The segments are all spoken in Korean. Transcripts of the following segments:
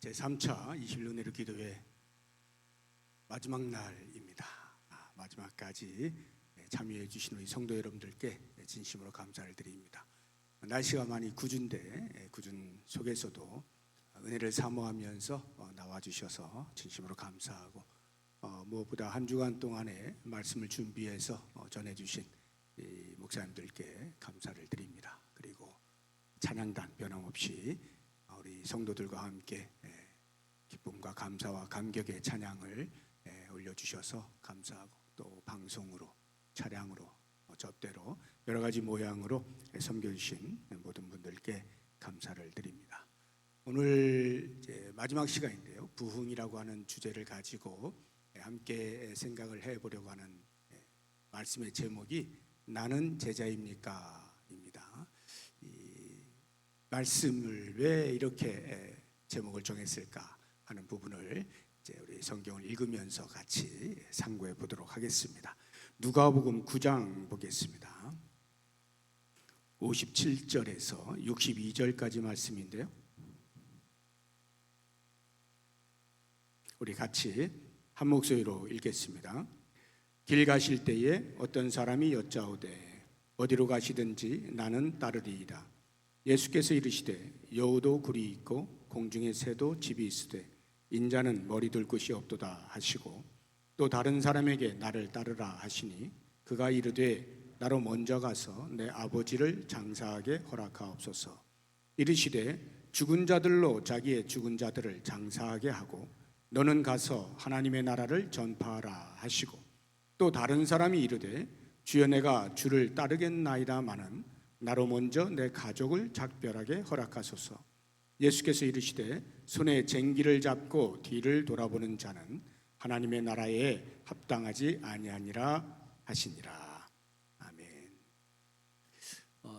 제3차 21은혜로 기도회 마지막 날입니다. 마지막까지 참여해 주신 우리 성도 여러분들께 진심으로 감사를 드립니다. 날씨가 많이 궂은데 궂은 속에서도 은혜를 사모하면서 나와주셔서 진심으로 감사하고 무엇보다 한 주간 동안에 말씀을 준비해서 전해주신 목사님들께 감사를 드립니다. 그리고 찬양단 변함없이 우리 성도들과 함께 기쁨과 감사와 감격의 찬양을 올려주셔서 감사하고, 또 방송으로, 차량으로, 접대로 여러 가지 모양으로 섬겨주신 모든 분들께 감사를 드립니다. 오늘 이제 마지막 시간인데요, 부흥이라고 하는 주제를 가지고 함께 생각을 해보려고 하는 말씀의 제목이 나는 제자입니까? 입니다. 이 말씀을 왜 이렇게 제목을 정했을까 하는 부분을 이제 우리 성경을 읽으면서 같이 상고해 보도록 하겠습니다. 누가복음 9장 보겠습니다. 57절에서 62절까지 말씀인데요, 우리 같이 한 목소리로 읽겠습니다. 길 가실 때에 어떤 사람이 여짜오되 어디로 가시든지 나는 따르리이다. 예수께서 이르시되 여우도 굴이 있고 공중의 새도 집이 있으되 인자는 머리 둘 곳이 없도다 하시고, 또 다른 사람에게 나를 따르라 하시니 그가 이르되 나로 먼저 가서 내 아버지를 장사하게 허락하옵소서. 이르시되 죽은 자들로 자기의 죽은 자들을 장사하게 하고 너는 가서 하나님의 나라를 전파하라 하시고, 또 다른 사람이 이르되 주여 내가 주를 따르겠나이다마는 나로 먼저 내 가족을 작별하게 허락하소서. 예수께서 이르시되 손에 쟁기를 잡고 뒤를 돌아보는 자는 하나님의 나라에 합당하지 아니하니라 하시니라. 아멘.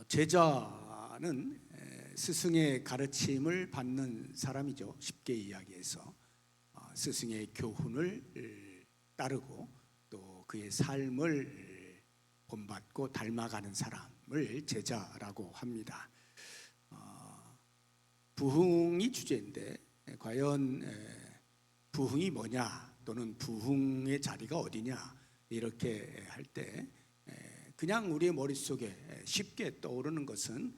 제자는 스승의 가르침을 받는 사람이죠. 쉽게 이야기해서 스승의 교훈을 따르고 또 그의 삶을 본받고 닮아가는 사람을 제자라고 합니다. 부흥이 주제인데 과연 부흥이 뭐냐, 또는 부흥의 자리가 어디냐, 이렇게 할 때 그냥 우리의 머릿속에 쉽게 떠오르는 것은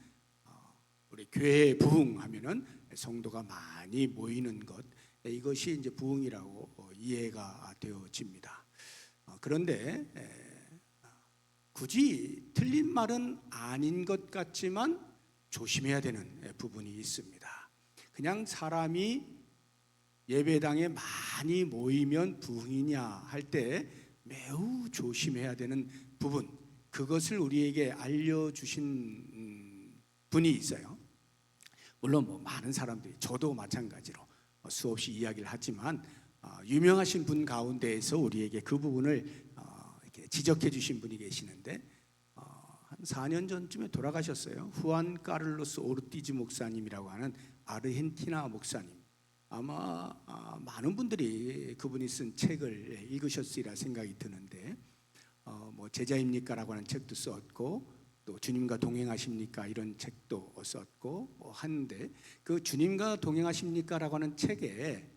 우리 교회에 부흥하면은 성도가 많이 모이는 것, 이것이 이제 부흥이라고 이해가 되어집니다. 그런데 굳이 틀린 말은 아닌 것 같지만 조심해야 되는 부분이 있습니다. 그냥 사람이 예배당에 많이 모이면 부흥이냐 할 때 매우 조심해야 되는 부분, 그것을 우리에게 알려주신 분이 있어요. 물론 많은 사람들이, 저도 마찬가지로 수없이 이야기를 하지만 유명하신 분 가운데에서 우리에게 그 부분을 이렇게 지적해 주신 분이 계시는데, 한 4년 전쯤에 돌아가셨어요. 후안 카를로스 오르티즈 목사님이라고 하는 아르헨티나 목사님. 아마 많은 분들이 그분이 쓴 책을 읽으셨으리라 생각이 드는데, 제자입니까? 라고 하는 책도 썼고, 또 주님과 동행하십니까? 이런 책도 썼고 하는데, 그 주님과 동행하십니까? 라고 하는 책에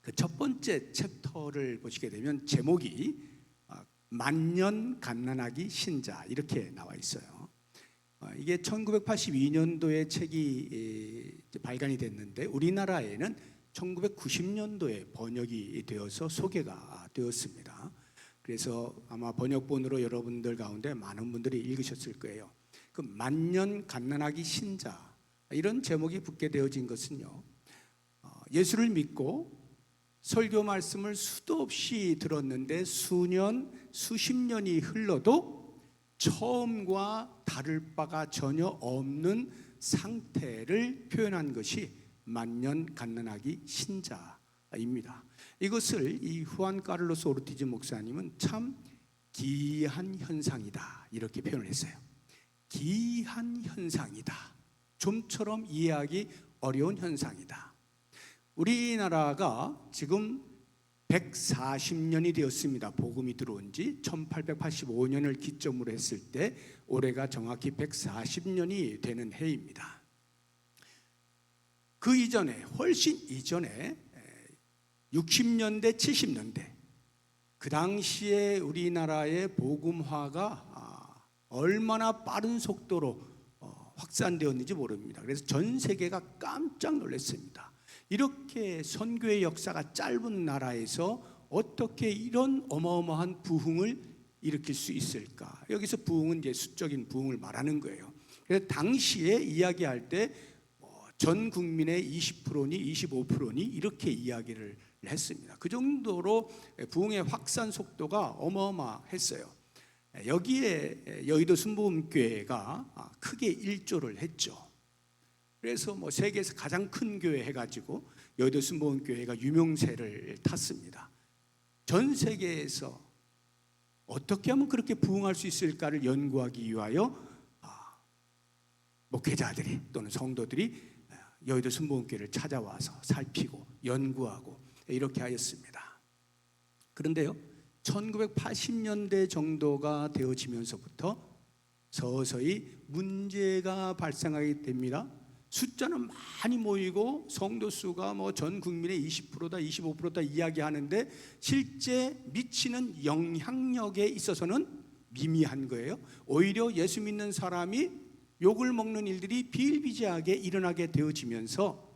그 첫 번째 챕터를 보시게 되면 제목이 만년 갓난아기 신자, 이렇게 나와 있어요. 이게 1982년도에 책이 발간이 됐는데 우리나라에는 1990년도에 번역이 되어서 소개가 되었습니다. 그래서 아마 번역본으로 여러분들 가운데 많은 분들이 읽으셨을 거예요. 그 만년 갓난아기 신자, 이런 제목이 붙게 되어진 것은요, 예수를 믿고 설교 말씀을 수도 없이 들었는데 수년, 수십 년이 흘러도 처음과 다를 바가 전혀 없는 상태를 표현한 것이 만년 갓난아기 신자입니다. 이것을 이 후안 카를로스 오르티즈 목사님은 참 기이한 현상이다, 이렇게 표현을 했어요. 기이한 현상이다, 좀처럼 이해하기 어려운 현상이다. 우리나라가 지금 140년이 되었습니다. 복음이 들어온 지 1885년을 기점으로 했을 때 올해가 정확히 140년이 되는 해입니다. 그 이전에, 훨씬 이전에 60년대, 70년대 그 당시에 우리나라의 복음화가 얼마나 빠른 속도로 확산되었는지 모릅니다. 그래서 전 세계가 깜짝 놀랐습니다. 이렇게 선교의 역사가 짧은 나라에서 어떻게 이런 어마어마한 부흥을 일으킬 수 있을까? 여기서 부흥은 이제 수적인 부흥을 말하는 거예요. 그래서 당시에 이야기할 때 전 국민의 20%니 25%니 이렇게 이야기를 했습니다. 그 정도로 부흥의 확산 속도가 어마어마했어요. 여기에 여의도 순복음교회가 크게 일조를 했죠. 그래서 세계에서 가장 큰 교회 해가지고 여의도 순복음교회가 유명세를 탔습니다. 전 세계에서 어떻게 하면 그렇게 부흥할 수 있을까를 연구하기 위하여 목회자들이 또는 성도들이 여의도 순복음교회를 찾아와서 살피고 연구하고 이렇게 하였습니다. 그런데요, 1980년대 정도가 되어지면서부터 서서히 문제가 발생하게 됩니다. 숫자는 많이 모이고 성도 수가 전 국민의 20%다 25%다 이야기하는데 실제 미치는 영향력에 있어서는 미미한 거예요. 오히려 예수 믿는 사람이 욕을 먹는 일들이 비일비재하게 일어나게 되어지면서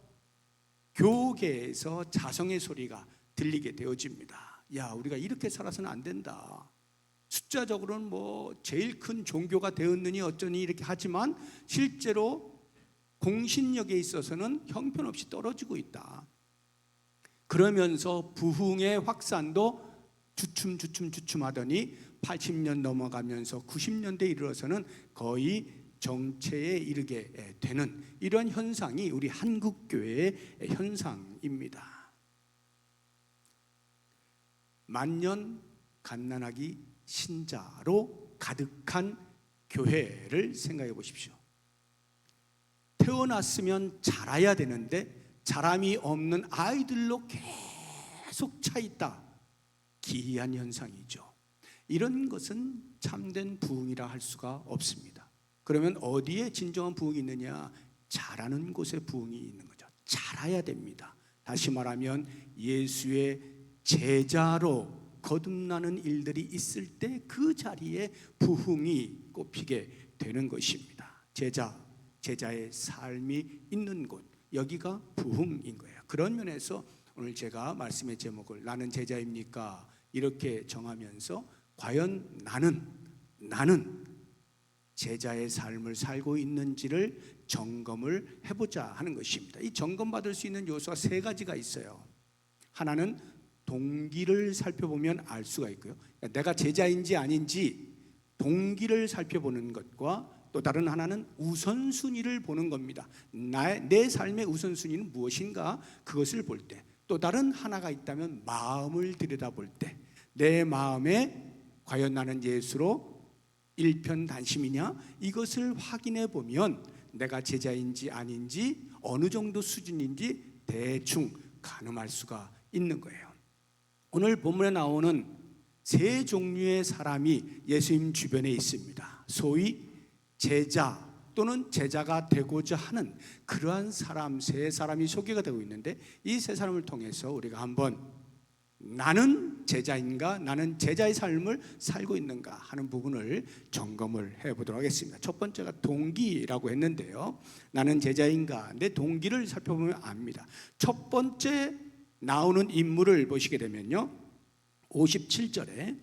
교계에서 자성의 소리가 들리게 되어집니다. 야, 우리가 이렇게 살아서는 안 된다. 숫자적으로는 제일 큰 종교가 되었느니 어쩌니 이렇게 하지만 실제로 공신력에 있어서는 형편없이 떨어지고 있다. 그러면서 부흥의 확산도 주춤하더니 80년 넘어가면서 90년대에 이르러서는 거의 정체에 이르게 되는 이런 현상이 우리 한국교회의 현상입니다. 만년 갓난아기 신자로 가득한 교회를 생각해 보십시오. 태어났으면 자라야 되는데 자람이 없는 아이들로 계속 차 있다. 기이한 현상이죠. 이런 것은 참된 부흥이라 할 수가 없습니다. 그러면 어디에 진정한 부흥이 있느냐? 자라는 곳에 부흥이 있는 거죠. 자라야 됩니다. 다시 말하면 예수의 제자로 거듭나는 일들이 있을 때 그 자리에 부흥이 꼽히게 되는 것입니다. 제자의 삶이 있는 곳, 여기가 부흥인 거예요. 그런 면에서 오늘 제가 말씀의 제목을 나는 제자입니까? 이렇게 정하면서 과연 나는 제자의 삶을 살고 있는지를 점검을 해보자 하는 것입니다. 이 점검받을 수 있는 요소가 세 가지가 있어요. 하나는 동기를 살펴보면 알 수가 있고요. 내가 제자인지 아닌지 동기를 살펴보는 것과 또 다른 하나는 우선순위를 보는 겁니다. 내 삶의 우선순위는 무엇인가 그것을 볼 때, 또 다른 하나가 있다면 마음을 들여다볼 때 내 마음에 과연 나는 예수로 일편단심이냐 이것을 확인해 보면 내가 제자인지 아닌지 어느 정도 수준인지 대충 가늠할 수가 있는 거예요. 오늘 본문에 나오는 세 종류의 사람이 예수님 주변에 있습니다. 소위 제자 또는 제자가 되고자 하는 그러한 사람, 세 사람이 소개가 되고 있는데 이 세 사람을 통해서 우리가 한번 나는 제자인가, 나는 제자의 삶을 살고 있는가 하는 부분을 점검을 해보도록 하겠습니다. 첫 번째가 동기라고 했는데요, 나는 제자인가, 내 동기를 살펴보면 압니다. 첫 번째 나오는 인물을 보시게 되면요, 57절에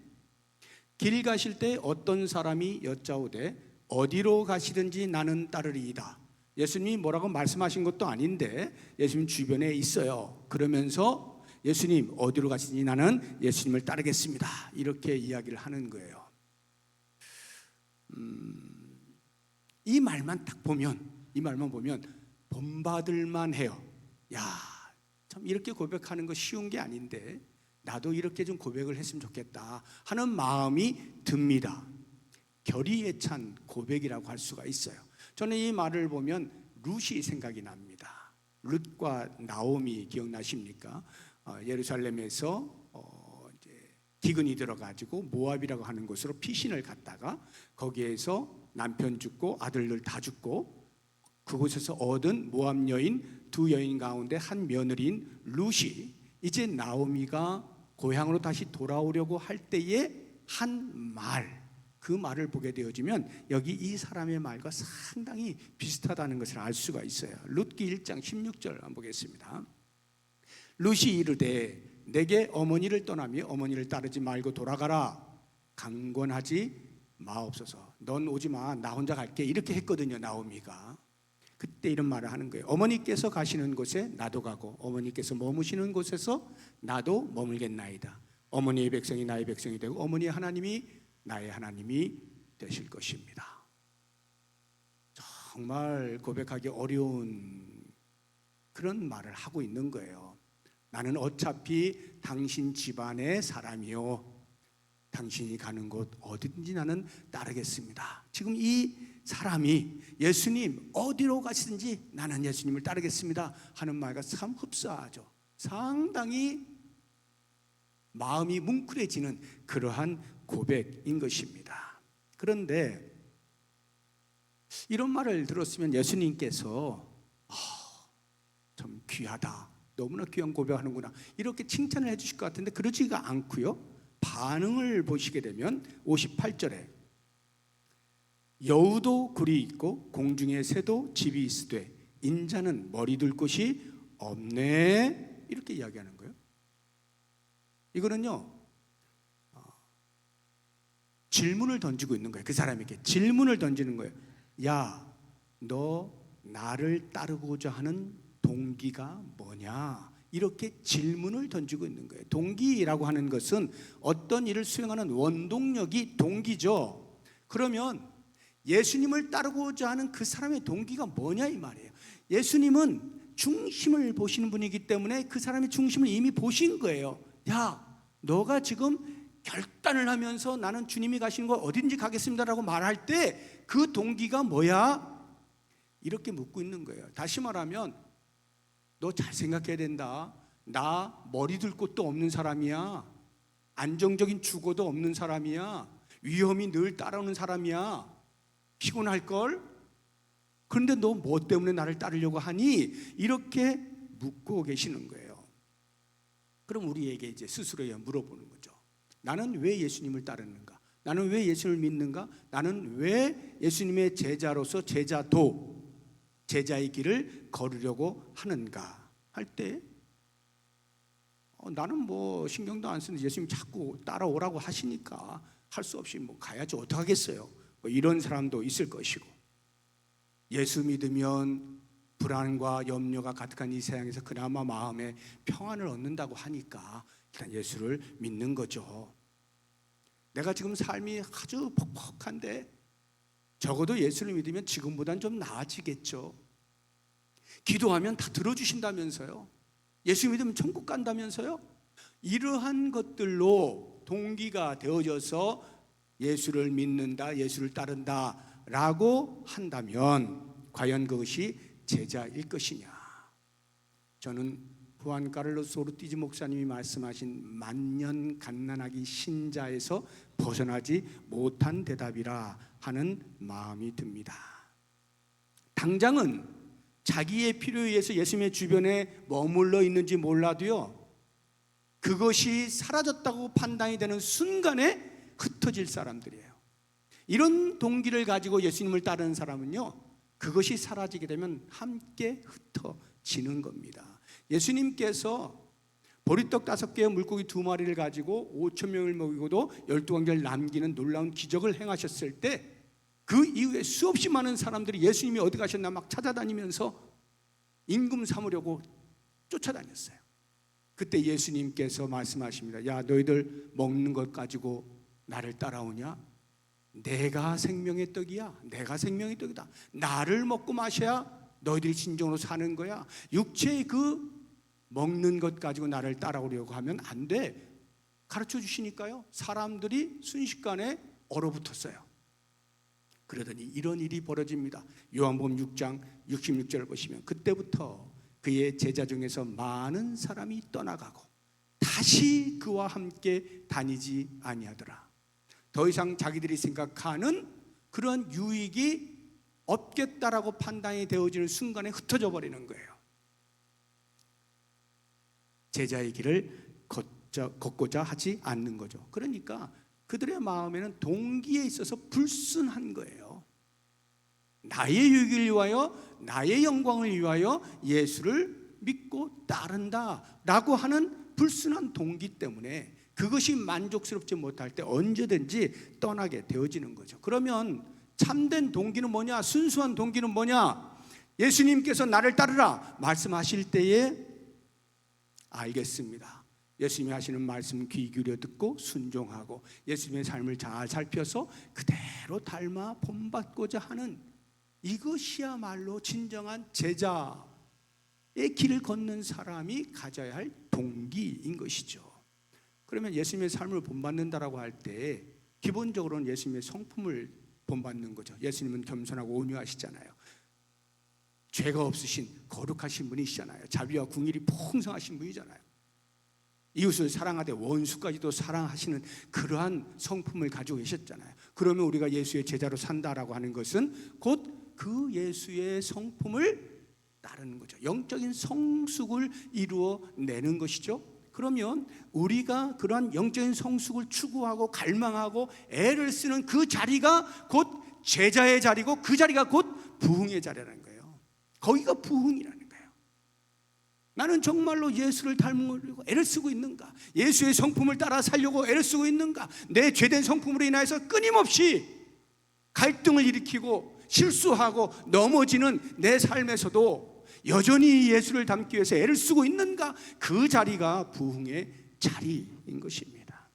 길 가실 때 어떤 사람이 여짜오되 어디로 가시든지 나는 따르리이다. 예수님이 뭐라고 말씀하신 것도 아닌데 예수님 주변에 있어요. 그러면서 예수님 어디로 가시니 나는 예수님을 따르겠습니다. 이렇게 이야기를 하는 거예요. 이 말만 보면 본받을만 해요. 야, 참 이렇게 고백하는 거 쉬운 게 아닌데 나도 이렇게 좀 고백을 했으면 좋겠다 하는 마음이 듭니다. 결의에 찬 고백이라고 할 수가 있어요. 저는 이 말을 보면 룻이 생각이 납니다. 룻과 나오미 기억나십니까? 예루살렘에서 이제 기근이 들어가지고 모압이라고 하는 곳으로 피신을 갔다가 거기에서 남편 죽고 아들들 다 죽고 그곳에서 얻은 모압 여인 두 여인 가운데 한 며느리인 룻이 이제 나오미가 고향으로 다시 돌아오려고 할 때에 한 말, 그 말을 보게 되어지면 여기 이 사람의 말과 상당히 비슷하다는 것을 알 수가 있어요. 룻기 1장 16절 한번 보겠습니다. 룻이 이르되 내게 어머니를 떠나며 어머니를 따르지 말고 돌아가라. 강권하지 마옵소서. 넌 오지 마. 나 혼자 갈게. 이렇게 했거든요, 나오미가. 그때 이런 말을 하는 거예요. 어머니께서 가시는 곳에 나도 가고 어머니께서 머무시는 곳에서 나도 머물겠나이다. 어머니의 백성이 나의 백성이 되고 어머니의 하나님이 나의 하나님이 되실 것입니다. 정말 고백하기 어려운 그런 말을 하고 있는 거예요. 나는 어차피 당신 집안의 사람이요, 당신이 가는 곳 어디든지 나는 따르겠습니다. 지금 이 사람이 예수님 어디로 가시든지 나는 예수님을 따르겠습니다 하는 말과 참 흡사하죠. 상당히 마음이 뭉클해지는 그러한 고백인 것입니다. 그런데 이런 말을 들었으면 예수님께서 참 귀하다, 너무나 귀한 고백하는구나 이렇게 칭찬을 해주실 것 같은데 그러지가 않고요. 반응을 보시게 되면 58절에 여우도 굴이 있고 공중의 새도 집이 있으되 인자는 머리 둘 곳이 없네, 이렇게 이야기하는 거예요. 이거는요 질문을 던지고 있는 거예요. 그 사람에게 질문을 던지는 거예요. 야, 너 나를 따르고자 하는 동기가 뭐냐? 이렇게 질문을 던지고 있는 거예요. 동기라고 하는 것은 어떤 일을 수행하는 원동력이 동기죠. 그러면 예수님을 따르고자 하는 그 사람의 동기가 뭐냐 이 말이에요. 예수님은 중심을 보시는 분이기 때문에 그 사람의 중심을 이미 보신 거예요. 야, 너가 지금 결단을 하면서 나는 주님이 가시는 곳 어딘지 가겠습니다라고 말할 때 그 동기가 뭐야? 이렇게 묻고 있는 거예요. 다시 말하면 너 잘 생각해야 된다. 나 머리 둘 곳도 없는 사람이야. 안정적인 주거도 없는 사람이야. 위험이 늘 따라오는 사람이야. 피곤할걸? 그런데 너 뭐 때문에 나를 따르려고 하니? 이렇게 묻고 계시는 거예요. 그럼 우리에게 이제 스스로 물어보는 거죠. 나는 왜 예수님을 따르는가? 나는 왜 예수를 믿는가? 나는 왜 예수님의 제자로서 제자의 길을 걸으려고 하는가? 할 때 나는 뭐 신경도 안 쓰는데 예수님 자꾸 따라오라고 하시니까 할 수 없이 뭐 가야지 어떡하겠어요. 뭐 이런 사람도 있을 것이고, 예수 믿으면 불안과 염려가 가득한 이 세상에서 그나마 마음에 평안을 얻는다고 하니까 일단 예수를 믿는 거죠. 내가 지금 삶이 아주 퍽퍽한데 적어도 예수를 믿으면 지금보단 좀 나아지겠죠. 기도하면 다 들어주신다면서요. 예수 믿으면 천국 간다면서요. 이러한 것들로 동기가 되어져서 예수를 믿는다, 예수를 따른다 라고 한다면 과연 그것이 제자일 것이냐? 저는 후안 카를로스 오르티즈 목사님이 말씀하신 만년 갓난아기 신자에서 벗어나지 못한 대답이라 하는 마음이 듭니다. 당장은 자기의 필요에 의해서 예수님의 주변에 머물러 있는지 몰라도요, 그것이 사라졌다고 판단이 되는 순간에 흩어질 사람들이에요. 이런 동기를 가지고 예수님을 따르는 사람은요, 그것이 사라지게 되면 함께 흩어지는 겁니다. 예수님께서 보리떡 5개와 물고기 2마리를 가지고 5,000명을 먹이고도 12광절 남기는 놀라운 기적을 행하셨을 때 그 이후에 수없이 많은 사람들이 예수님이 어디 가셨나 막 찾아다니면서 임금 삼으려고 쫓아다녔어요. 그때 예수님께서 말씀하십니다. 야, 너희들 먹는 것 가지고 나를 따라오냐? 내가 생명의 떡이야. 내가 생명의 떡이다. 나를 먹고 마셔야 너희들이 진정으로 사는 거야. 육체의 그 먹는 것 가지고 나를 따라오려고 하면 안 돼. 가르쳐 주시니까요, 사람들이 순식간에 얼어붙었어요. 그러더니 이런 일이 벌어집니다. 요한복음 6장 66절을 보시면 그때부터 그의 제자 중에서 많은 사람이 떠나가고 다시 그와 함께 다니지 아니하더라. 더 이상 자기들이 생각하는 그런 유익이 없겠다라고 판단이 되어지는 순간에 흩어져 버리는 거예요. 제자의 길을 걷고자 하지 않는 거죠. 그러니까 그들의 마음에는 동기에 있어서 불순한 거예요. 나의 유익을 위하여, 나의 영광을 위하여 예수를 믿고 따른다 라고 하는 불순한 동기 때문에 그것이 만족스럽지 못할 때 언제든지 떠나게 되어지는 거죠. 그러면 참된 동기는 뭐냐? 순수한 동기는 뭐냐? 예수님께서 나를 따르라 말씀하실 때에 알겠습니다. 예수님이 하시는 말씀 귀 기울여 듣고 순종하고 예수님의 삶을 잘 살펴서 그대로 닮아 본받고자 하는, 이것이야말로 진정한 제자의 길을 걷는 사람이 가져야 할 동기인 것이죠. 그러면 예수님의 삶을 본받는다라고 할 때 기본적으로는 예수님의 성품을 본받는 거죠. 예수님은 겸손하고 온유하시잖아요. 죄가 없으신 거룩하신 분이시잖아요. 자비와 궁일이 풍성하신 분이잖아요. 이웃을 사랑하되 원수까지도 사랑하시는 그러한 성품을 가지고 계셨잖아요. 그러면 우리가 예수의 제자로 산다라고 하는 것은 곧 그 예수의 성품을 따르는 거죠. 영적인 성숙을 이루어내는 것이죠. 그러면 우리가 그러한 영적인 성숙을 추구하고 갈망하고 애를 쓰는 그 자리가 곧 제자의 자리고 그 자리가 곧 부흥의 자리라는 거예요. 거기가 부흥이라는 거예요. 나는 정말로 예수를 닮으려고 애를 쓰고 있는가? 예수의 성품을 따라 살려고 애를 쓰고 있는가? 내 죄된 성품으로 인하여서 끊임없이 갈등을 일으키고 실수하고 넘어지는 내 삶에서도 여전히 예수를 닮기 위해서 애를 쓰고 있는가? 그 자리가 부흥의 자리인 것입니다.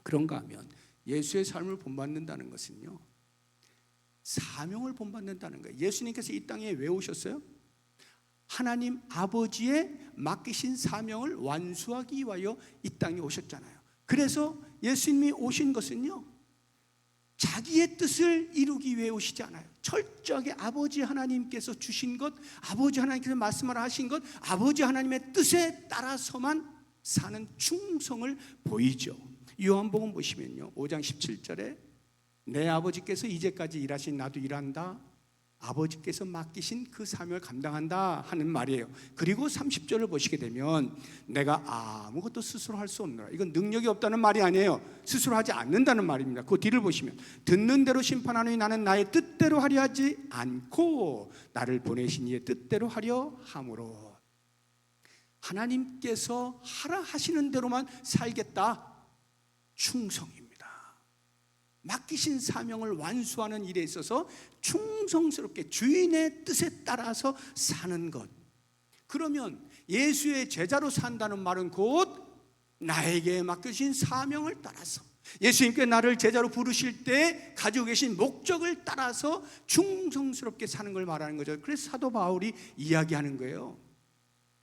그런가 하면 예수의 삶을 본받는다는 것은요, 사명을 본받는다는 거예요. 예수님께서 이 땅에 왜 오셨어요? 하나님 아버지의 맡기신 사명을 완수하기 위하여 이 땅에 오셨잖아요. 그래서 예수님이 오신 것은요, 자기의 뜻을 이루기 위해 오시지 않아요. 철저하게 아버지 하나님께서 주신 것, 아버지 하나님께서 말씀을 하신 것, 아버지 하나님의 뜻에 따라서만 사는 충성을 보이죠. 요한복음 보시면요, 5장 17절에 내 아버지께서 이제까지 일하신 나도 일한다, 아버지께서 맡기신 그 사명을 감당한다 하는 말이에요. 그리고 30절을 보시게 되면 내가 아무것도 스스로 할 수 없노라. 이건 능력이 없다는 말이 아니에요. 스스로 하지 않는다는 말입니다. 그 뒤를 보시면 듣는 대로 심판하노니 나는 나의 뜻대로 하려 하지 않고 나를 보내신 이의 뜻대로 하려 함으로. 하나님께서 하라 하시는 대로만 살겠다. 충성입니다. 맡기신 사명을 완수하는 일에 있어서 충성스럽게 주인의 뜻에 따라서 사는 것. 그러면 예수의 제자로 산다는 말은 곧 나에게 맡겨진 사명을 따라서, 예수님께 나를 제자로 부르실 때 가지고 계신 목적을 따라서 충성스럽게 사는 걸 말하는 거죠. 그래서 사도 바울이 이야기하는 거예요.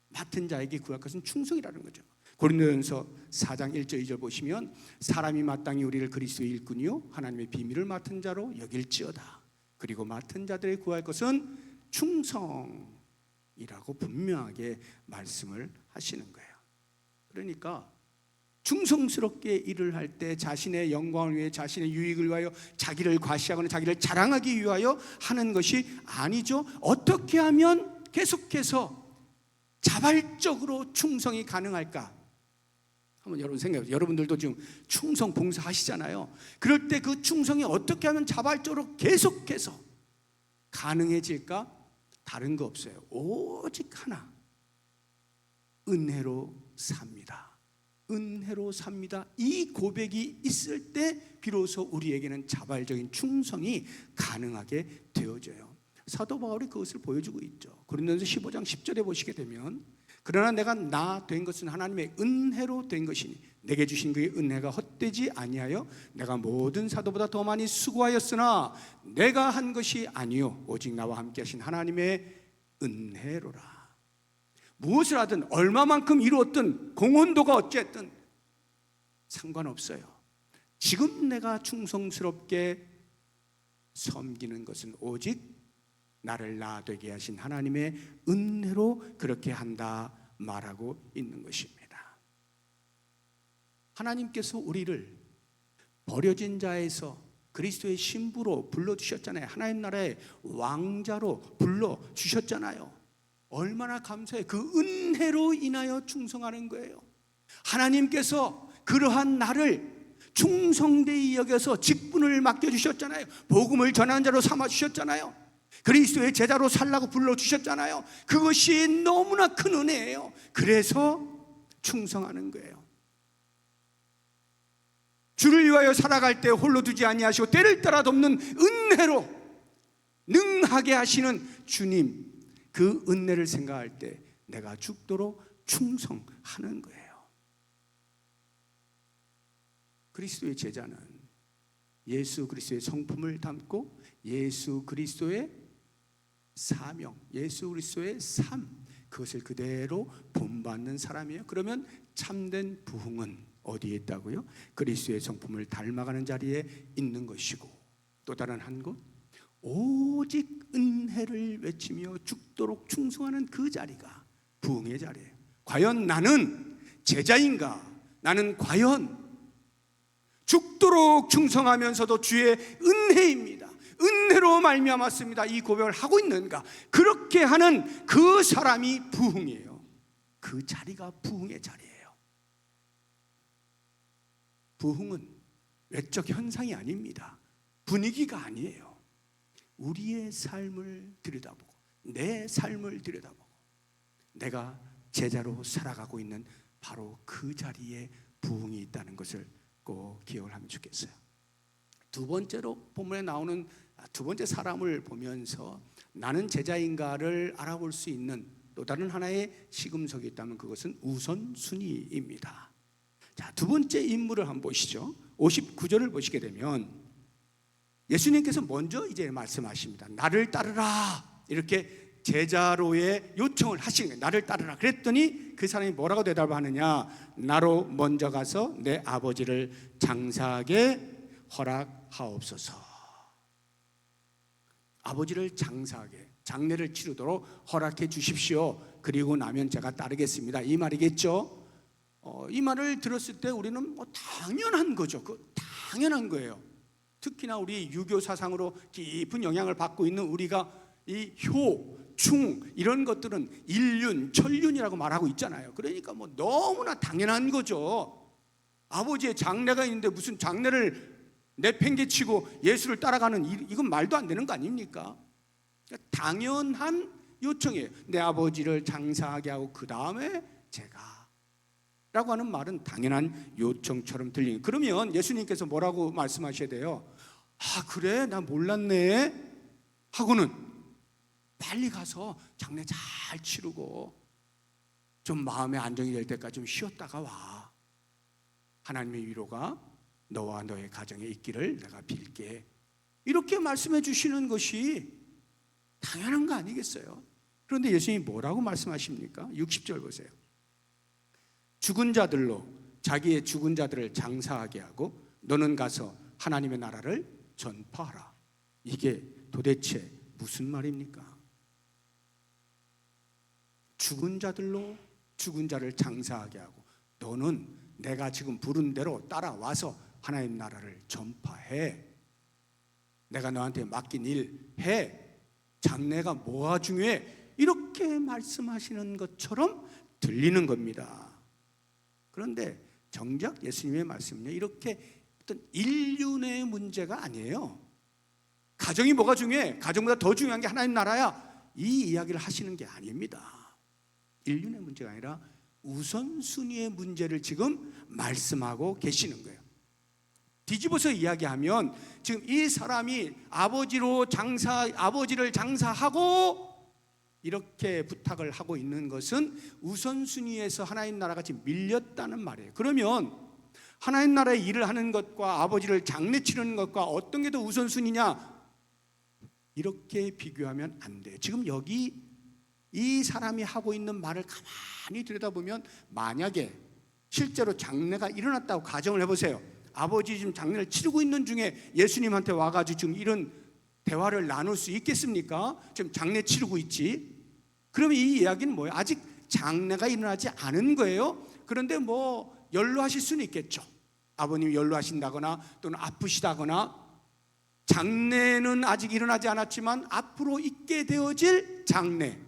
맡은 자에게 구할 것은 충성이라는 거죠. 고린도전서 4장 1절 2절 보시면 사람이 마땅히 우리를 그리스도의 일꾼이요 하나님의 비밀을 맡은 자로 여길지어다. 그리고 맡은 자들의 구할 것은 충성이라고 분명하게 말씀을 하시는 거예요. 그러니까 충성스럽게 일을 할 때 자신의 영광을 위해, 자신의 유익을 위하여 자기를 과시하거나 자기를 자랑하기 위하여 하는 것이 아니죠. 어떻게 하면 계속해서 자발적으로 충성이 가능할까? 한번 여러분 생각해보세요. 여러분들도 지금 충성 봉사 하시잖아요. 그럴 때 그 충성이 어떻게 하면 자발적으로 계속해서 가능해질까? 다른 거 없어요. 오직 하나, 은혜로 삽니다. 은혜로 삽니다. 이 고백이 있을 때 비로소 우리에게는 자발적인 충성이 가능하게 되어져요. 사도 바울이 그것을 보여주고 있죠. 고린도전서 15장 10절에 보시게 되면 그러나 내가 나 된 것은 하나님의 은혜로 된 것이니 내게 주신 그의 은혜가 헛되지 아니하여 내가 모든 사도보다 더 많이 수고하였으나 내가 한 것이 아니요 오직 나와 함께 하신 하나님의 은혜로라. 무엇을 하든 얼마만큼 이루었든 공헌도가 어쨌든 상관없어요. 지금 내가 충성스럽게 섬기는 것은 오직 나를 나 되게 하신 하나님의 은혜로 그렇게 한다 말하고 있는 것입니다. 하나님께서 우리를 버려진 자에서 그리스도의 신부로 불러주셨잖아요. 하나님 나라의 왕자로 불러주셨잖아요. 얼마나 감사해요. 그 은혜로 인하여 충성하는 거예요. 하나님께서 그러한 나를 충성되이 여겨서 직분을 맡겨주셨잖아요. 복음을 전하는 자로 삼아주셨잖아요. 그리스도의 제자로 살라고 불러주셨잖아요. 그것이 너무나 큰 은혜예요. 그래서 충성하는 거예요. 주를 위하여 살아갈 때 홀로 두지 아니하시고 때를 따라 돕는 은혜로 능하게 하시는 주님, 그 은혜를 생각할 때 내가 죽도록 충성하는 거예요. 그리스도의 제자는 예수 그리스도의 성품을 담고 예수 그리스도의 사명, 예수 그리스도의 삶, 그것을 그대로 본받는 사람이에요. 그러면 참된 부흥은 어디에 있다고요? 그리스도의 성품을 닮아가는 자리에 있는 것이고, 또 다른 한 곳, 오직 은혜를 외치며 죽도록 충성하는 그 자리가 부흥의 자리예요. 과연 나는 제자인가? 나는 과연 죽도록 충성하면서도 주의 은혜입니다, 은혜로 말미암았습니다, 이 고백을 하고 있는가? 그렇게 하는 그 사람이 부흥이에요. 그 자리가 부흥의 자리예요. 부흥은 외적 현상이 아닙니다. 분위기가 아니에요. 우리의 삶을 들여다보고, 내 삶을 들여다보고, 내가 제자로 살아가고 있는 바로 그 자리에 부흥이 있다는 것을 꼭 기억을 하면 좋겠어요. 두 번째로 본문에 나오는 두 번째 사람을 보면서 나는 제자인가를 알아볼 수 있는 또 다른 하나의 시금석이 있다면 그것은 우선순위입니다. 자, 두 번째 인물을 한번 보시죠. 59절을 보시게 되면 예수님께서 먼저 이제 말씀하십니다. 나를 따르라, 이렇게 제자로의 요청을 하신 거예요. 나를 따르라 그랬더니 그 사람이 뭐라고 대답하느냐? 나로 먼저 가서 내 아버지를 장사하게 허락하옵소서. 아버지를 장사하게, 장례를 치르도록 허락해 주십시오. 그리고 나면 제가 따르겠습니다, 이 말이겠죠. 이 말을 들었을 때 우리는 뭐 당연한 거죠. 당연한 거예요. 특히나 우리 유교 사상으로 깊은 영향을 받고 있는 우리가 이 효, 충 이런 것들은 일륜, 천륜이라고 말하고 있잖아요. 그러니까 뭐 너무나 당연한 거죠. 아버지의 장례가 있는데 무슨 장례를 내팽개치고 예수를 따라가는 이건 말도 안 되는 거 아닙니까? 그러니까 당연한 요청이에요. 내 아버지를 장사하게 하고 그 다음에 제가 라고 하는 말은 당연한 요청처럼 들리는. 그러면 예수님께서 뭐라고 말씀하셔야 돼요? 아, 그래? 나 몰랐네 하고는 빨리 가서 장례 잘 치르고 좀 마음의 안정이 될 때까지 좀 쉬었다가 와. 하나님의 위로가 너와 너의 가정에 있기를 내가 빌게. 이렇게 말씀해 주시는 것이 당연한 거 아니겠어요? 그런데 예수님이 뭐라고 말씀하십니까? 60절 보세요. 죽은 자들로 자기의 죽은 자들을 장사하게 하고 너는 가서 하나님의 나라를 전파하라. 이게 도대체 무슨 말입니까? 죽은 자들로 죽은 자를 장사하게 하고 너는 내가 지금 부른 대로 따라와서 하나님 나라를 전파해. 내가 너한테 맡긴 일 해. 장래가 뭐가 중요해? 이렇게 말씀하시는 것처럼 들리는 겁니다. 그런데 정작 예수님의 말씀은요, 이렇게 어떤 인륜의 문제가 아니에요. 가정이 뭐가 중요해? 가정보다 더 중요한 게 하나님 나라야. 이 이야기를 하시는 게 아닙니다. 인륜의 문제가 아니라 우선순위의 문제를 지금 말씀하고 계시는 거예요. 뒤집어서 이야기하면 지금 이 사람이 아버지를 장사하고 이렇게 부탁을 하고 있는 것은 우선순위에서 하나님 나라가 지금 밀렸다는 말이에요. 그러면 하나님 나라의 일을 하는 것과 아버지를 장례 치르는 것과 어떤 게 더 우선순위냐? 이렇게 비교하면 안 돼요. 지금 여기 이 사람이 하고 있는 말을 가만히 들여다보면 만약에 실제로 장례가 일어났다고 가정을 해보세요. 아버지 지금 장례를 치르고 있는 중에 예수님한테 와가지고 지금 이런 대화를 나눌 수 있겠습니까? 지금 장례 치르고 있지. 그러면 이 이야기는 뭐예요? 아직 장례가 일어나지 않은 거예요. 그런데 뭐 연로하실 수는 있겠죠. 아버님이 연로하신다거나 또는 아프시다거나 장래는 아직 일어나지 않았지만 앞으로 있게 되어질 장래,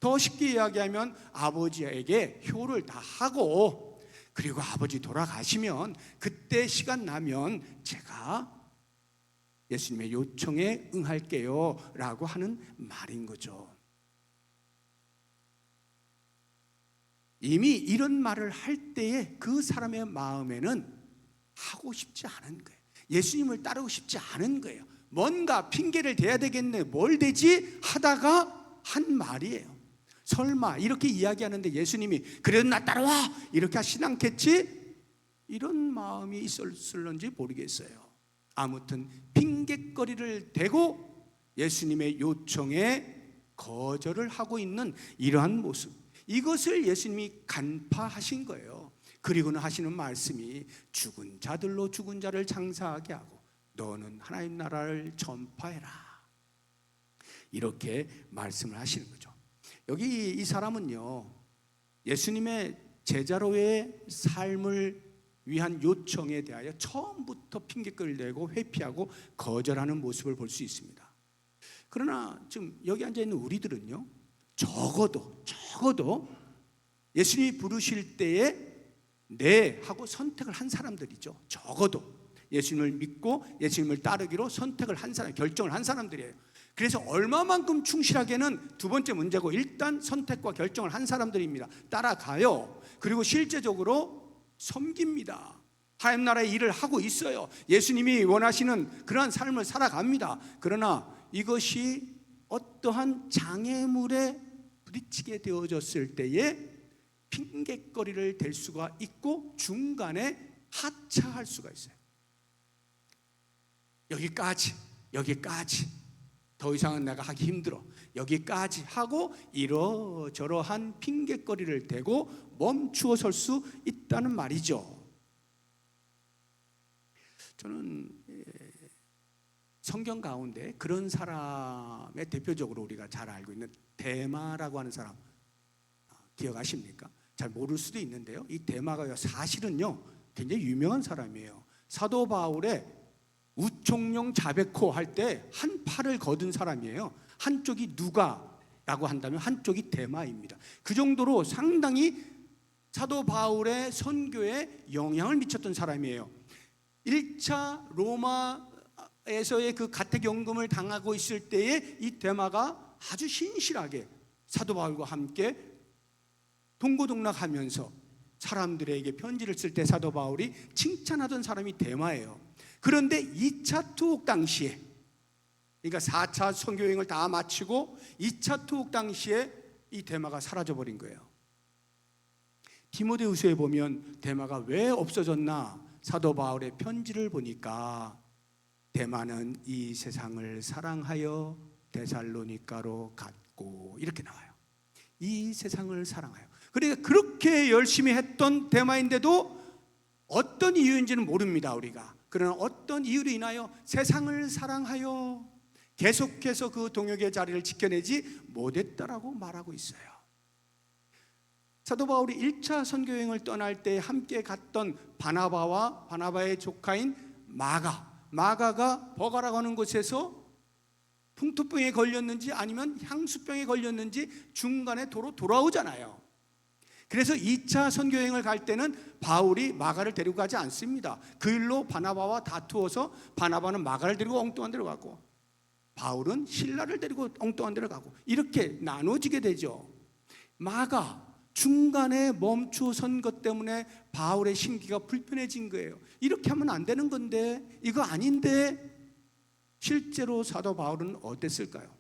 더 쉽게 이야기하면 아버지에게 효를 다 하고, 그리고 아버지 돌아가시면 그때 시간 나면 제가 예수님의 요청에 응할게요 라고 하는 말인 거죠. 이미 이런 말을 할 때에 그 사람의 마음에는 하고 싶지 않은 거예요. 예수님을 따르고 싶지 않은 거예요. 뭔가 핑계를 대야 되겠네, 뭘 대지 하다가 한 말이에요. 설마 이렇게 이야기하는데 예수님이 그래도 나 따라와 이렇게 하시지 않겠지? 이런 마음이 있었을런지 모르겠어요. 아무튼 핑계거리를 대고 예수님의 요청에 거절을 하고 있는 이러한 모습, 이것을 예수님이 간파하신 거예요. 그리고는 하시는 말씀이 죽은 자들로 죽은 자를 장사하게 하고 너는 하나님 나라를 전파해라, 이렇게 말씀을 하시는 거죠. 여기 이 사람은요, 예수님의 제자로의 삶을 위한 요청에 대하여 처음부터 핑계거리를 대고 회피하고 거절하는 모습을 볼 수 있습니다. 그러나 지금 여기 앉아있는 우리들은요, 적어도 예수님이 부르실 때에 네 하고 선택을 한 사람들이죠. 적어도 예수님을 믿고 예수님을 따르기로 선택을 한 사람, 결정을 한 사람들이에요. 그래서 얼마만큼 충실하게는 두 번째 문제고, 일단 선택과 결정을 한 사람들입니다. 따라가요. 그리고 실제적으로 섬깁니다. 하나님 나라의 일을 하고 있어요. 예수님이 원하시는 그러한 삶을 살아갑니다. 그러나 이것이 어떠한 장애물에 부딪히게 되어졌을 때에 핑계거리를 댈 수가 있고 중간에 하차할 수가 있어요. 여기까지 더 이상은 내가 하기 힘들어, 여기까지 하고 이러저러한 핑계거리를 대고 멈추어 설 수 있다는 말이죠. 저는 성경 가운데 그런 사람의 대표적으로 우리가 잘 알고 있는 데마라고 하는 사람 기억하십니까? 잘 모를 수도 있는데요, 이 데마가 사실은요 굉장히 유명한 사람이에요. 사도 바울의 우총령 자베코 할 때 한 팔을 거둔 사람이에요. 한쪽이 누가라고 한다면 한쪽이 데마입니다. 그 정도로 상당히 사도 바울의 선교에 영향을 미쳤던 사람이에요. 1차 로마에서의 그 가택연금을 당하고 있을 때에 이 데마가 아주 신실하게 사도 바울과 함께 동고동락하면서 사람들에게 편지를 쓸 때 사도 바울이 칭찬하던 사람이 데마예요. 그런데 2차 투옥 당시에, 그러니까 4차 선교여행을 다 마치고 2차 투옥 당시에 이 데마가 사라져버린 거예요. 디모데후서에 보면 데마가 왜 없어졌나, 사도 바울의 편지를 보니까 데마는 이 세상을 사랑하여 데살로니가로 갔고, 이렇게 나와요. 이 세상을 사랑하여. 그러니까 그렇게 열심히 했던 데마인데도 어떤 이유인지는 모릅니다, 우리가. 그러나 어떤 이유로 인하여 세상을 사랑하여 계속해서 그 동역의 자리를 지켜내지 못했다라고 말하고 있어요. 사도 바울이 1차 선교여행을 떠날 때 함께 갔던 바나바와 바나바의 조카인 마가가 버가라고 하는 곳에서 풍토병에 걸렸는지 아니면 향수병에 걸렸는지 중간에 도로 돌아오잖아요. 그래서 2차 선교여행을 갈 때는 바울이 마가를 데리고 가지 않습니다. 그 일로 바나바와 다투어서 바나바는 마가를 데리고 엉뚱한 데로 가고 바울은 실라를 데리고 엉뚱한 데로 가고, 이렇게 나눠지게 되죠. 마가 중간에 멈추어 선 것 때문에 바울의 심기가 불편해진 거예요. 이렇게 하면 안 되는 건데, 이거 아닌데. 실제로 사도 바울은 어땠을까요?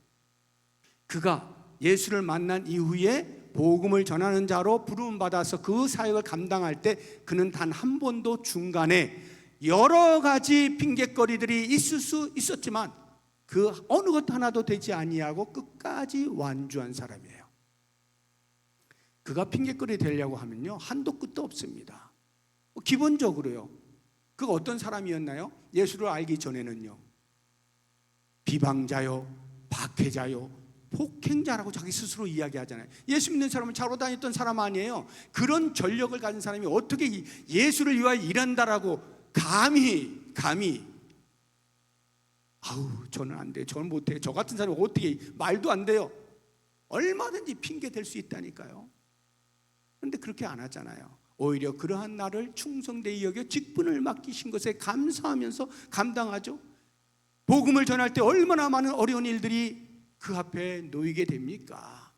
그가 예수를 만난 이후에 복음을 전하는 자로 부름받아서 그 사역을 감당할 때 그는 단 한 번도 중간에 여러 가지 핑계거리들이 있을 수 있었지만 그 어느 것 하나도 되지 아니하고 끝까지 완주한 사람이에요. 그가 핑계거리 되려고 하면요 한도 끝도 없습니다. 기본적으로요, 그가 어떤 사람이었나요? 예수를 알기 전에는요 비방자요, 박해자요, 폭행자라고 자기 스스로 이야기하잖아요. 예수 믿는 사람은 차로 다녔던 사람 아니에요. 그런 전력을 가진 사람이 어떻게 예수를 위하여 일한다라고 감히 아우 저는 안 돼요, 저는 못해요, 저 같은 사람이 어떻게, 말도 안 돼요. 얼마든지 핑계 댈 수 있다니까요. 그런데 그렇게 안 하잖아요. 오히려 그러한 나를 충성되이 여겨 직분을 맡기신 것에 감사하면서 감당하죠. 복음을 전할 때 얼마나 많은 어려운 일들이 그 앞에 놓이게 됩니까?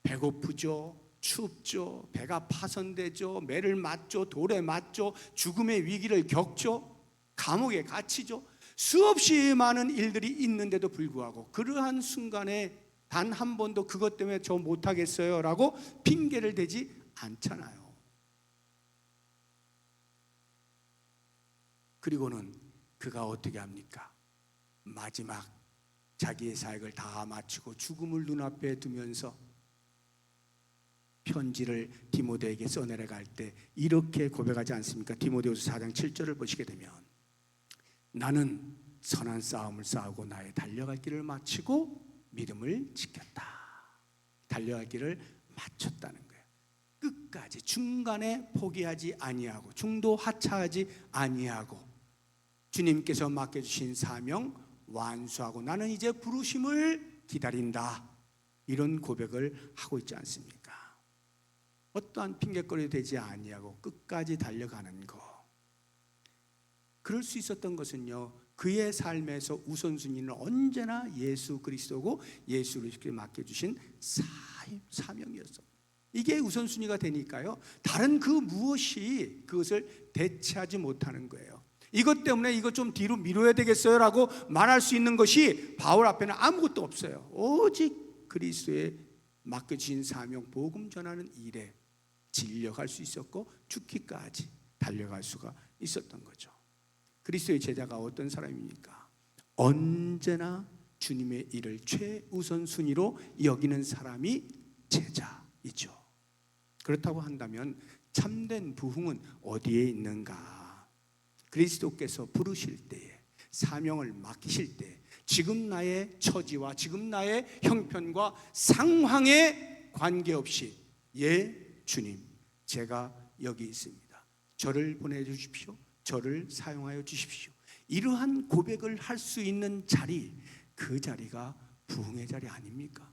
배고프죠, 춥죠, 배가 파손되죠, 매를 맞죠, 돌에 맞죠, 죽음의 위기를 겪죠, 감옥에 갇히죠. 수없이 많은 일들이 있는데도 불구하고 그러한 순간에 단 한 번도 그것 때문에 저 못하겠어요 라고 핑계를 대지 않잖아요. 그리고는 그가 어떻게 합니까? 마지막 자기의 사역을 다 마치고 죽음을 눈앞에 두면서 편지를 디모데에게 써내려갈 때 이렇게 고백하지 않습니까? 디모데후서 4장 7절을 보시게 되면 나는 선한 싸움을 싸우고 나의 달려갈 길을 마치고 믿음을 지켰다. 달려갈 길을 마쳤다는 거예요. 끝까지 중간에 포기하지 아니하고 중도 하차하지 아니하고 주님께서 맡겨주신 사명 완수하고 나는 이제 부르심을 기다린다. 이런 고백을 하고 있지 않습니까? 어떠한 핑계거리 되지 아니하고 끝까지 달려가는 거. 그럴 수 있었던 것은요, 그의 삶에서 우선순위는 언제나 예수 그리스도고 예수 그리스도께 맡겨주신 사명이었어요. 이게 우선순위가 되니까요, 다른 그 무엇이 그것을 대체하지 못하는 거예요. 이것 때문에 이것 좀 뒤로 미뤄야 되겠어요 라고 말할 수 있는 것이 바울 앞에는 아무것도 없어요. 오직 그리스도의 맡겨주신 사명 복음 전하는 일에 진력할 수 있었고 죽기까지 달려갈 수가 있었던 거죠. 그리스도의 제자가 어떤 사람입니까? 언제나 주님의 일을 최우선 순위로 여기는 사람이 제자이죠. 그렇다고 한다면 참된 부흥은 어디에 있는가? 그리스도께서 부르실 때에, 사명을 맡기실 때 지금 나의 처지와 지금 나의 형편과 상황에 관계없이 예 주님, 제가 여기 있습니다, 저를 보내주십시오, 저를 사용하여 주십시오. 이러한 고백을 할 수 있는 자리, 그 자리가 부흥의 자리 아닙니까?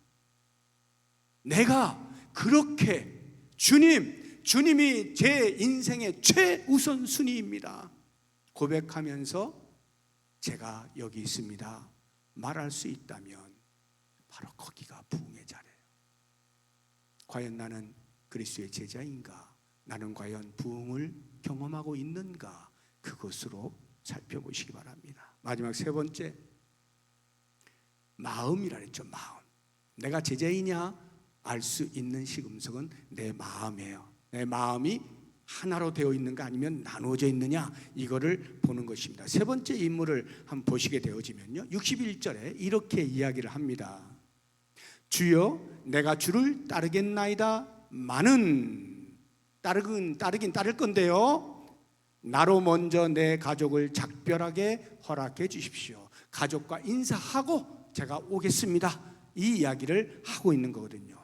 내가 그렇게 주님이 제 인생의 최우선순위입니다 고백하면서 제가 여기 있습니다 말할 수 있다면 바로 거기가 부흥의 자리예요. 과연 나는 그리스도의 제자인가? 나는 과연 부흥을 경험하고 있는가? 그것으로 살펴보시기 바랍니다. 마지막 세 번째, 마음이라 했죠. 마음. 내가 제자이냐 알 수 있는 시금석은 내 마음이에요. 내 마음이 하나로 되어 있는가 아니면 나누어져 있느냐, 이거를 보는 것입니다. 세 번째 인물을 한번 보시게 되어지면요, 61절에 이렇게 이야기를 합니다. 주여 내가 주를 따르겠나이다 마는, 따르긴 따를 건데요, 나로 먼저 내 가족을 작별하게 허락해 주십시오. 가족과 인사하고 제가 오겠습니다. 이 이야기를 하고 있는 거거든요.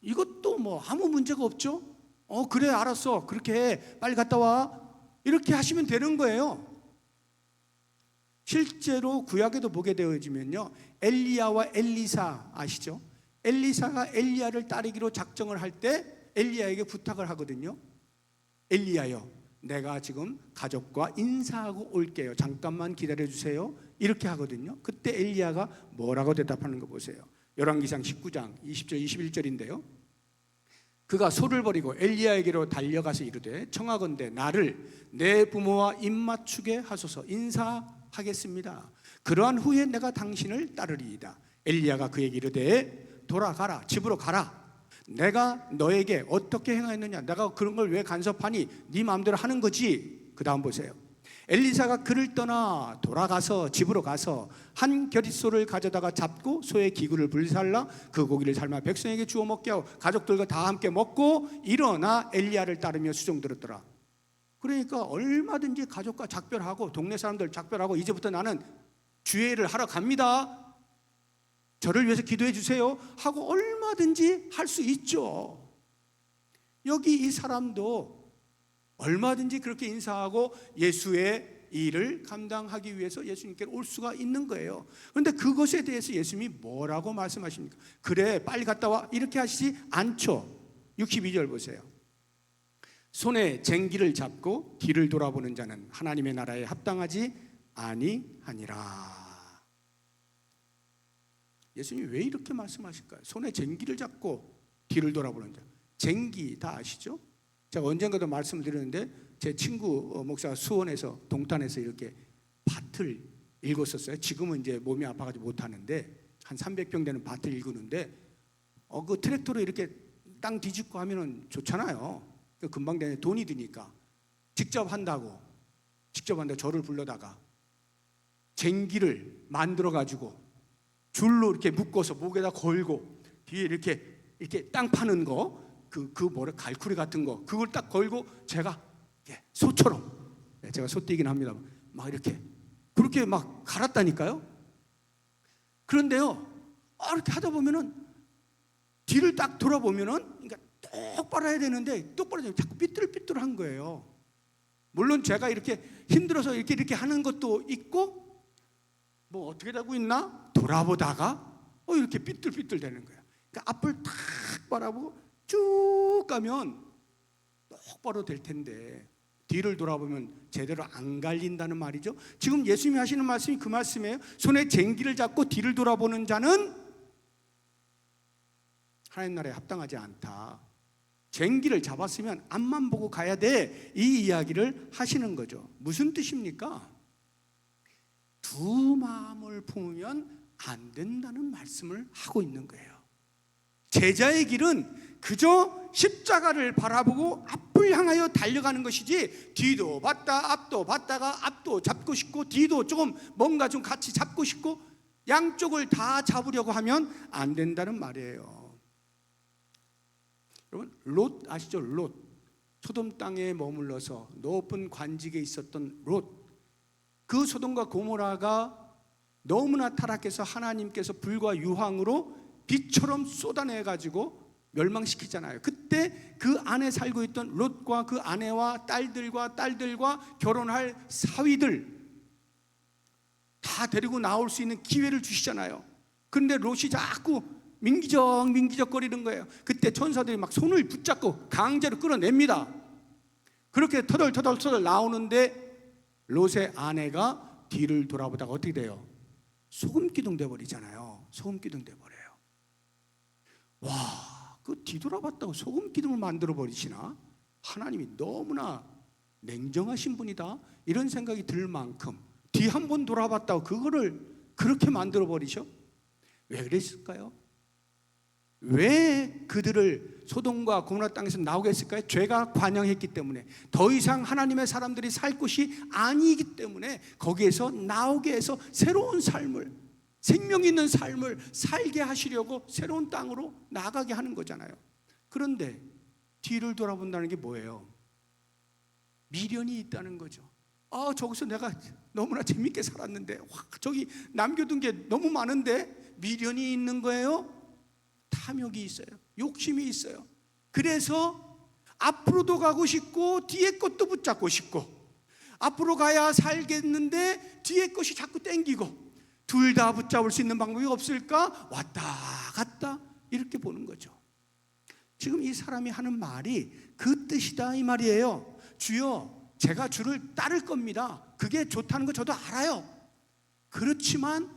이것도 아무 문제가 없죠. 그래 알았어, 그렇게 해, 빨리 갔다 와, 이렇게 하시면 되는 거예요. 실제로 구약에도 보게 되어지면요, 엘리야와 엘리사 아시죠? 엘리사가 엘리야를 따르기로 작정을 할 때 엘리야에게 부탁을 하거든요. 엘리야요, 내가 지금 가족과 인사하고 올게요, 잠깐만 기다려주세요, 이렇게 하거든요. 그때 엘리야가 뭐라고 대답하는 거 보세요. 열왕기상 19장 20절 21절인데요 그가 소를 버리고 엘리야에게로 달려가서 이르되 청하건대 나를 내 부모와 입맞추게 하소서, 인사하겠습니다. 그러한 후에 내가 당신을 따르리이다. 엘리야가 그에게 이르되 돌아가라, 집으로 가라. 내가 너에게 어떻게 행하였느냐, 내가 그런 걸 왜 간섭하니, 네 마음대로 하는 거지. 그 다음 보세요. 엘리사가 그를 떠나 돌아가서 집으로 가서 한 겨릿소를 가져다가 잡고 소의 기구를 불살라 그 고기를 삶아 백성에게 주워 먹게 하고 가족들과 다 함께 먹고 일어나 엘리야를 따르며 수종들었더라. 그러니까 얼마든지 가족과 작별하고 동네 사람들 작별하고 이제부터 나는 주의 일을 하러 갑니다, 저를 위해서 기도해 주세요 하고 얼마든지 할 수 있죠. 여기 이 사람도 얼마든지 그렇게 인사하고 예수의 일을 감당하기 위해서 예수님께로 올 수가 있는 거예요. 그런데 그것에 대해서 예수님이 뭐라고 말씀하십니까? 그래 빨리 갔다 와 이렇게 하시지 않죠. 62절 보세요. 손에 쟁기를 잡고 뒤를 돌아보는 자는 하나님의 나라에 합당하지 아니하니라. 예수님이 왜 이렇게 말씀하실까요? 손에 쟁기를 잡고 뒤를 돌아보는 자. 쟁기 다 아시죠? 제가 언젠가도 말씀을 드렸는데 제 친구 목사가 수원에서 동탄에서 이렇게 밭을 일궜었어요. 지금은 이제 몸이 아파가지고 못하는데 한 300평 되는 밭을 일구는데 그 트랙터로 이렇게 땅 뒤집고 하면은 좋잖아요. 금방 되는 돈이 드니까 직접 한다고 저를 불러다가 쟁기를 만들어 가지고 줄로 이렇게 묶어서 목에다 걸고 뒤에 이렇게 땅 파는 거 뭐래 갈쿠리 같은 거 그걸 딱 걸고 제가 소처럼 제가 소띠긴 합니다. 막 이렇게 그렇게 막 갈았다니까요. 그런데요, 이렇게 하다 보면은 뒤를 딱 돌아보면은 그러니까 똑바로 해야 되는데 똑바로 자꾸 삐뚤삐뚤한 거예요. 물론 제가 이렇게 힘들어서 이렇게 하는 것도 있고 뭐 어떻게 되고 있나 돌아보다가 이렇게 삐뚤삐뚤 되는 거예요. 그러니까 앞을 탁 바라보고 쭉 가면 똑바로 될 텐데 뒤를 돌아보면 제대로 안 갈린다는 말이죠. 지금 예수님이 하시는 말씀이 그 말씀이에요. 손에 쟁기를 잡고 뒤를 돌아보는 자는 하나님 나라에 합당하지 않다. 쟁기를 잡았으면 앞만 보고 가야 돼. 이 이야기를 하시는 거죠. 무슨 뜻입니까? 두 마음을 품으면 안 된다는 말씀을 하고 있는 거예요. 제자의 길은 그저 십자가를 바라보고 앞을 향하여 달려가는 것이지 뒤도 봤다 앞도 봤다가 앞도 잡고 싶고 뒤도 조금 뭔가 좀 같이 잡고 싶고 양쪽을 다 잡으려고 하면 안 된다는 말이에요. 여러분 롯 아시죠? 롯 소돔 땅에 머물러서 높은 관직에 있었던 롯, 그 소돔과 고모라가 너무나 타락해서 하나님께서 불과 유황으로 비처럼 쏟아내가지고 멸망시키잖아요. 그때 그 안에 살고 있던 롯과 그 아내와 딸들과 결혼할 사위들 다 데리고 나올 수 있는 기회를 주시잖아요. 그런데 롯이 자꾸 민기적거리는 거예요. 그때 천사들이 막 손을 붙잡고 강제로 끌어냅니다. 그렇게 터덜 나오는데 롯의 아내가 뒤를 돌아보다가 어떻게 돼요? 소금기둥 돼버리잖아요. 소금기둥 돼버려요. 와, 그 뒤돌아봤다고 소금기둥을 만들어버리시나? 하나님이 너무나 냉정하신 분이다 이런 생각이 들 만큼 뒤 한 번 돌아봤다고 그거를 그렇게 만들어버리셔? 왜 그랬을까요? 왜 그들을 소돔과 고모라 땅에서 나오게 했을까요? 죄가 관영했기 때문에, 더 이상 하나님의 사람들이 살 곳이 아니기 때문에 거기에서 나오게 해서 새로운 삶을, 생명 있는 삶을 살게 하시려고 새로운 땅으로 나가게 하는 거잖아요. 그런데 뒤를 돌아본다는 게 뭐예요? 미련이 있다는 거죠. 저기서 내가 너무나 재밌게 살았는데 저기 남겨둔 게 너무 많은데 미련이 있는 거예요. 탐욕이 있어요. 욕심이 있어요. 그래서 앞으로도 가고 싶고 뒤에 것도 붙잡고 싶고, 앞으로 가야 살겠는데 뒤에 것이 자꾸 땡기고, 둘 다 붙잡을 수 있는 방법이 없을까? 왔다 갔다 이렇게 보는 거죠. 지금 이 사람이 하는 말이 그 뜻이다 이 말이에요. 주여, 제가 주를 따를 겁니다. 그게 좋다는 거 저도 알아요. 그렇지만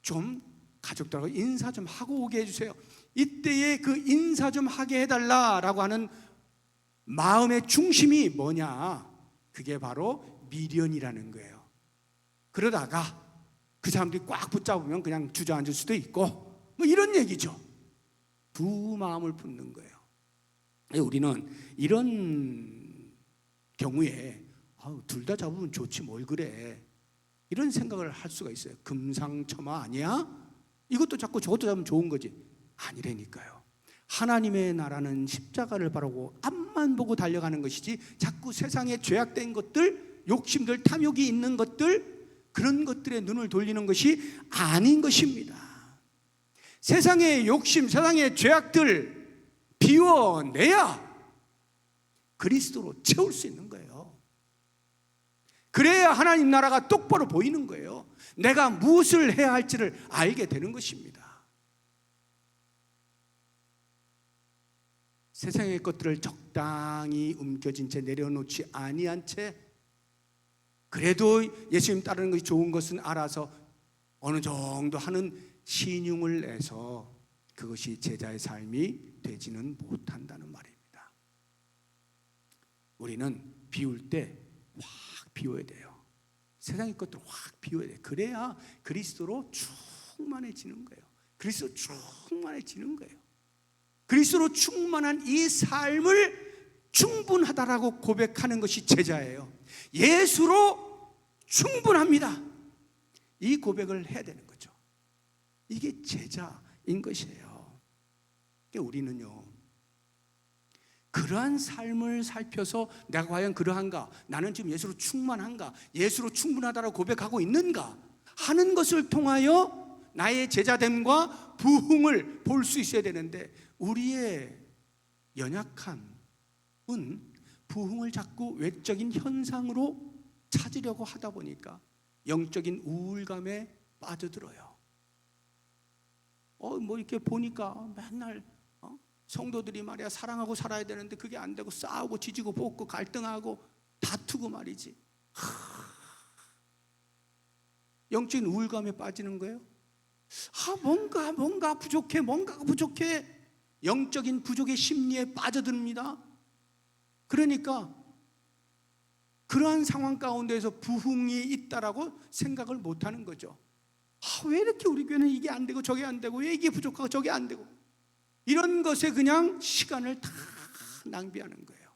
좀 가족들하고 인사 좀 하고 오게 해주세요. 이때에 그 인사 좀 하게 해달라라고 하는 마음의 중심이 뭐냐? 그게 바로 미련이라는 거예요. 그러다가 그 사람들이 꽉 붙잡으면 그냥 주저앉을 수도 있고 뭐 이런 얘기죠. 두 마음을 품는 거예요. 우리는 이런 경우에 둘 다 잡으면 좋지 뭘 그래, 이런 생각을 할 수가 있어요. 금상첨화 아니야? 이것도 잡고 저것도 잡으면 좋은 거지. 아니라니까요. 하나님의 나라는 십자가를 바라고 앞만 보고 달려가는 것이지 자꾸 세상에 죄악된 것들, 욕심들, 탐욕이 있는 것들, 그런 것들에 눈을 돌리는 것이 아닌 것입니다. 세상의 욕심, 세상의 죄악들 비워내야 그리스도로 채울 수 있는 거예요. 그래야 하나님 나라가 똑바로 보이는 거예요. 내가 무엇을 해야 할지를 알게 되는 것입니다. 세상의 것들을 적당히 움켜쥔 채 내려놓지 아니한 채 그래도 예수님 따르는 것이 좋은 것은 알아서 어느 정도 하는 신용을 내서 그것이 제자의 삶이 되지는 못한다는 말입니다. 우리는 비울 때 확 비워야 돼요. 세상의 것들을 확 비워야 돼요. 그래야 그리스도로 충만해지는 거예요. 그리스도로 충만해지는 거예요. 그리스도로 충만한 이 삶을 충분하다라고 고백하는 것이 제자예요. 예수로 충분합니다. 이 고백을 해야 되는 거죠. 이게 제자인 것이에요. 그러니까 우리는요, 그러한 삶을 살펴서 내가 과연 그러한가, 나는 지금 예수로 충만한가, 예수로 충분하다라고 고백하고 있는가 하는 것을 통하여 나의 제자됨과 부흥을 볼 수 있어야 되는데, 우리의 연약함은 부흥을 자꾸 외적인 현상으로 찾으려고 하다 보니까 영적인 우울감에 빠져들어요. 뭐 이렇게 보니까 맨날 성도들이 말이야 사랑하고 살아야 되는데 그게 안 되고 싸우고 지지고 볶고 갈등하고 다투고 말이지. 영적인 우울감에 빠지는 거예요. 뭔가 부족해, 뭔가가 부족해. 영적인 부족의 심리에 빠져듭니다. 그러니까 그러한 상황 가운데에서 부흥이 있다라고 생각을 못하는 거죠. 왜 이렇게 우리 교회는 이게 안 되고 저게 안 되고, 왜 이게 부족하고 저게 안 되고, 이런 것에 그냥 시간을 다 낭비하는 거예요.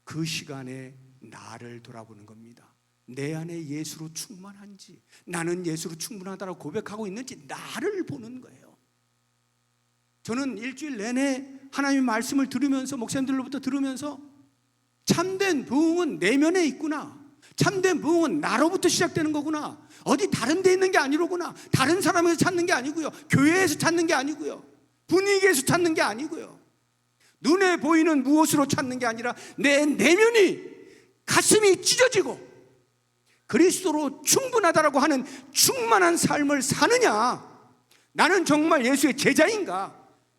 그 시간에 나를 돌아보는 겁니다. 내 안에 예수로 충만한지, 나는 예수로 충분하다고 고백하고 있는지 나를 보는 거예요. 저는 일주일 내내 하나님의 말씀을 들으면서, 목사님들로부터 들으면서 참된 부흥은 내면에 있구나, 참된 부흥은 나로부터 시작되는 거구나, 어디 다른 데 있는 게 아니로구나, 다른 사람에서 찾는 게 아니고요, 교회에서 찾는 게 아니고요, 분위기에서 찾는 게 아니고요, 눈에 보이는 무엇으로 찾는 게 아니라 내 내면이, 가슴이 찢어지고 그리스도로 충분하다라고 하는 충만한 삶을 사느냐, 나는 정말 예수의 제자인가,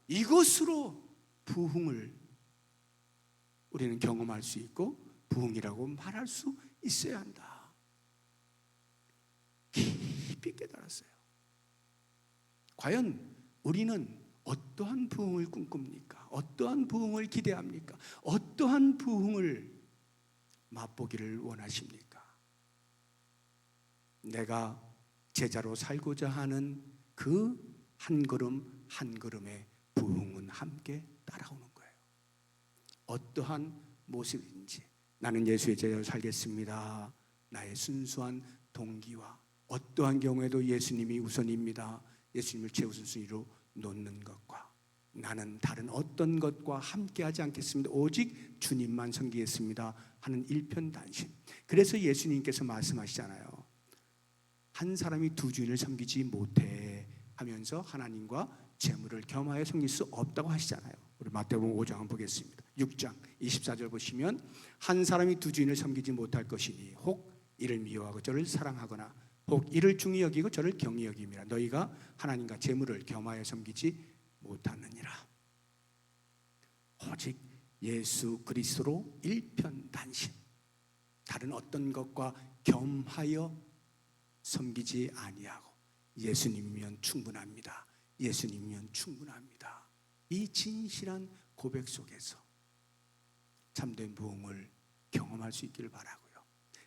이것으로 부흥을 우리는 경험할 수 있고 부흥이라고 말할 수 있어야 한다. 깊이 깨달았어요. 과연 우리는 어떠한 부흥을 꿈꿉니까? 어떠한 부흥을 기대합니까? 어떠한 부흥을 맛보기를 원하십니까? 내가 제자로 살고자 하는 그 한 걸음 한 걸음의 부흥은 함께 따라오는 거예요. 어떠한 모습인지, 나는 예수의 제자로 살겠습니다, 나의 순수한 동기와 어떠한 경우에도 예수님이 우선입니다, 예수님을 최우선순위로 놓는 것과, 나는 다른 어떤 것과 함께하지 않겠습니다, 오직 주님만 섬기겠습니다 하는 일편단심. 그래서 예수님께서 말씀하시잖아요. 한 사람이 두 주인을 섬기지 못해 하면서 하나님과 재물을 겸하여 섬길 수 없다고 하시잖아요. 우리 마태복음 5장 한번 보겠습니다. 6장 24절 보시면, 한 사람이 두 주인을 섬기지 못할 것이니 혹 이를 미워하고 저를 사랑하거나 혹 이를 중히 여기고 저를 경히 여김이라. 너희가 하나님과 재물을 겸하여 섬기지 못하느니라. 오직 예수 그리스도로 일편단심, 다른 어떤 것과 겸하여 섬기지 아니하고 예수님이면 충분합니다, 예수님이면 충분합니다, 이 진실한 고백 속에서 참된 부흥을 경험할 수 있기를 바라고요.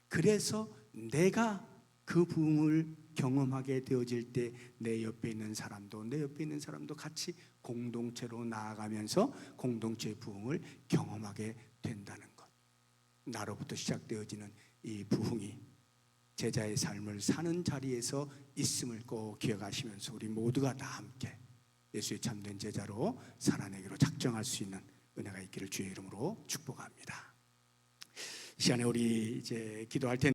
그래서 내가 그 부흥을 경험하게 되어질 때 내 옆에 있는 사람도 같이 공동체로 나아가면서 공동체의 부흥을 경험하게 된다는 것. 나로부터 시작되어지는 이 부흥이 제자의 삶을 사는 자리에서 있음을 꼭 기억하시면서 우리 모두가 다 함께 예수의 참된 제자로 살아내기로 작정할 수 있는 은혜가 있기를 주의 이름으로 축복합니다. 이 시간에 우리 이제 기도할 텐데